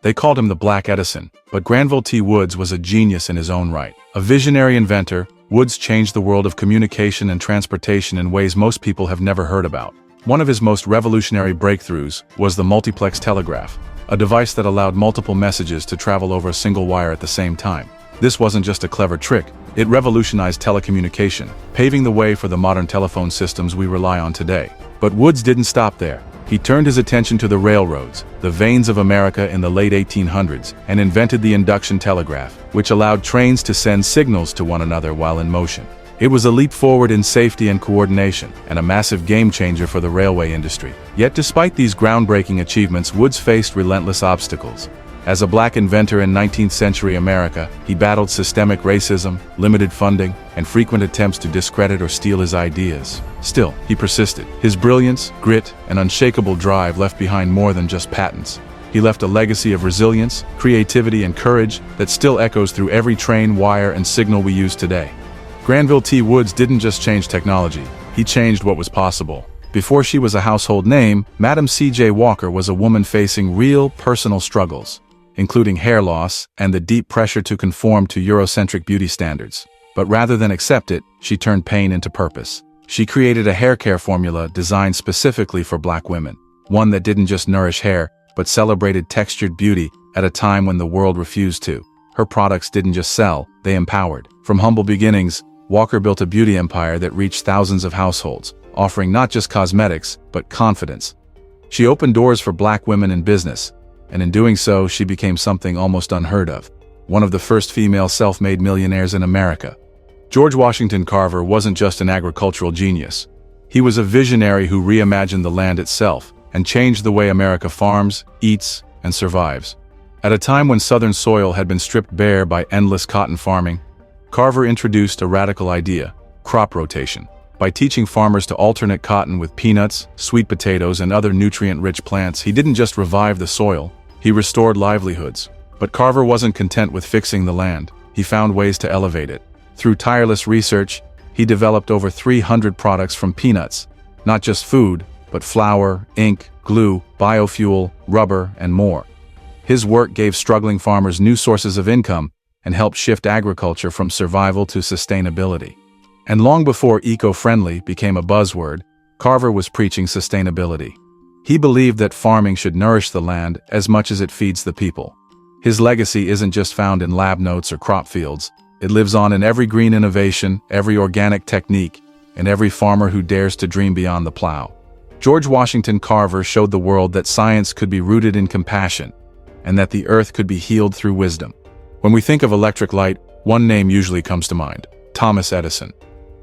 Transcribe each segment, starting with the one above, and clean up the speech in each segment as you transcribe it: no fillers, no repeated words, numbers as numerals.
They called him the Black Edison, but Granville T. Woods was a genius in his own right. A visionary inventor, Woods changed the world of communication and transportation in ways most people have never heard about. One of his most revolutionary breakthroughs was the multiplex telegraph, a device that allowed multiple messages to travel over a single wire at the same time. This wasn't just a clever trick, it revolutionized telecommunication, paving the way for the modern telephone systems we rely on today. But Woods didn't stop there. He turned his attention to the railroads, the veins of America in the late 1800s, and invented the induction telegraph, which allowed trains to send signals to one another while in motion. It was a leap forward in safety and coordination, and a massive game-changer for the railway industry. Yet despite these groundbreaking achievements, Woods faced relentless obstacles. As a black inventor in 19th century America, he battled systemic racism, limited funding, and frequent attempts to discredit or steal his ideas. Still, he persisted. His brilliance, grit, and unshakable drive left behind more than just patents. He left a legacy of resilience, creativity, and courage that still echoes through every train, wire, and signal we use today. Granville T. Woods didn't just change technology, he changed what was possible. Before she was a household name, Madam C.J. Walker was a woman facing real, personal struggles, including hair loss and the deep pressure to conform to Eurocentric beauty standards. But rather than accept it, she turned pain into purpose. She created a hair care formula designed specifically for black women, one that didn't just nourish hair, but celebrated textured beauty at a time when the world refused to. Her products didn't just sell, they empowered. From humble beginnings, Walker built a beauty empire that reached thousands of households, offering not just cosmetics, but confidence. She opened doors for black women in business, and in doing so, she became something almost unheard of, one of the first female self-made millionaires in America. George Washington Carver wasn't just an agricultural genius. He was a visionary who reimagined the land itself and changed the way America farms, eats, and survives. At a time when southern soil had been stripped bare by endless cotton farming, Carver introduced a radical idea: crop rotation. By teaching farmers to alternate cotton with peanuts, sweet potatoes, and other nutrient-rich plants, he didn't just revive the soil, he restored livelihoods. But Carver wasn't content with fixing the land. He found ways to elevate it. Through tireless research, he developed over 300 products from peanuts. Not just food, but flour, ink, glue, biofuel, rubber, and more. His work gave struggling farmers new sources of income and helped shift agriculture from survival to sustainability. And long before eco-friendly became a buzzword, Carver was preaching sustainability. He believed that farming should nourish the land as much as it feeds the people. His legacy isn't just found in lab notes or crop fields. It lives on in every green innovation, every organic technique, and every farmer who dares to dream beyond the plow. George Washington Carver showed the world that science could be rooted in compassion, and that the earth could be healed through wisdom. When we think of electric light, one name usually comes to mind: Thomas Edison.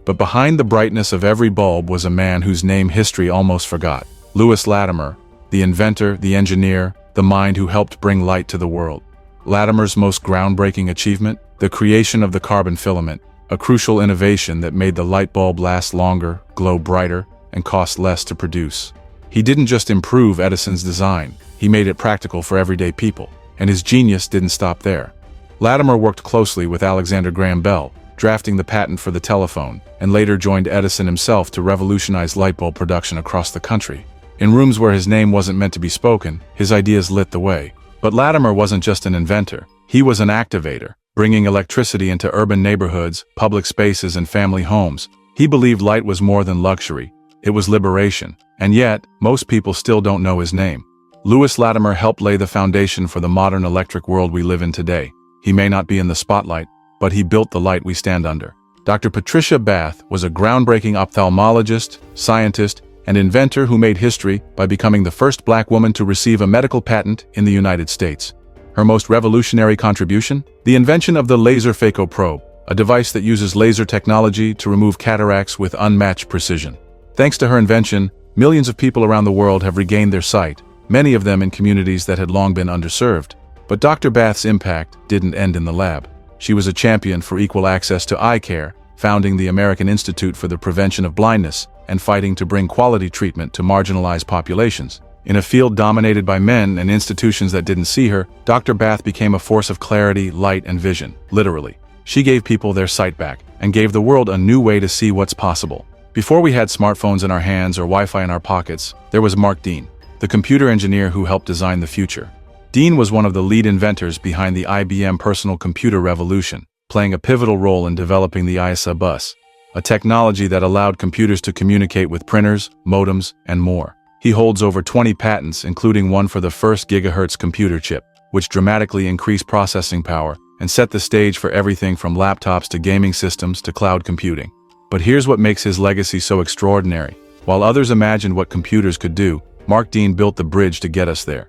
But behind the brightness of every bulb was a man whose name history almost forgot: Lewis Latimer, the inventor, the engineer, the mind who helped bring light to the world. Latimer's most groundbreaking achievement? The creation of the carbon filament, a crucial innovation that made the light bulb last longer, glow brighter, and cost less to produce. He didn't just improve Edison's design, he made it practical for everyday people, and his genius didn't stop there. Latimer worked closely with Alexander Graham Bell, drafting the patent for the telephone, and later joined Edison himself to revolutionize light bulb production across the country. In rooms where his name wasn't meant to be spoken, his ideas lit the way. But Latimer wasn't just an inventor, he was an activator, bringing electricity into urban neighborhoods, public spaces, and family homes. He believed light was more than luxury, it was liberation. And yet, most people still don't know his name. Lewis Latimer helped lay the foundation for the modern electric world we live in today. He may not be in the spotlight, but he built the light we stand under. Dr. Patricia Bath was a groundbreaking ophthalmologist, scientist, and inventor who made history by becoming the first black woman to receive a medical patent in the United States. Her most revolutionary contribution? The invention of the laser phacoprobe, a device that uses laser technology to remove cataracts with unmatched precision. Thanks to her invention, millions of people around the world have regained their sight, many of them in communities that had long been underserved. But Dr. Bath's impact didn't end in the lab. She was a champion for equal access to eye care, founding the American Institute for the Prevention of Blindness, and fighting to bring quality treatment to marginalized populations. In a field dominated by men and institutions that didn't see her, Dr. Bath became a force of clarity, light, and vision, literally. She gave people their sight back, and gave the world a new way to see what's possible. Before we had smartphones in our hands or Wi-Fi in our pockets, there was Mark Dean, the computer engineer who helped design the future. Dean was one of the lead inventors behind the IBM personal computer revolution, playing a pivotal role in developing the ISA bus, a technology that allowed computers to communicate with printers, modems, and more. He holds over 20 patents, including one for the first gigahertz computer chip, which dramatically increased processing power and set the stage for everything from laptops to gaming systems to cloud computing. But here's what makes his legacy so extraordinary. While others imagined what computers could do, Mark Dean built the bridge to get us there.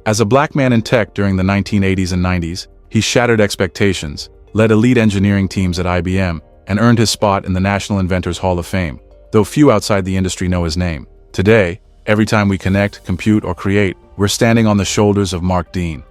As a black man in tech during the 1980s and 90s, he shattered expectations, led elite engineering teams at IBM, and earned his spot in the National Inventors Hall of Fame, though few outside the industry know his name. Today, every time we connect, compute, or create, we're standing on the shoulders of Mark Dean.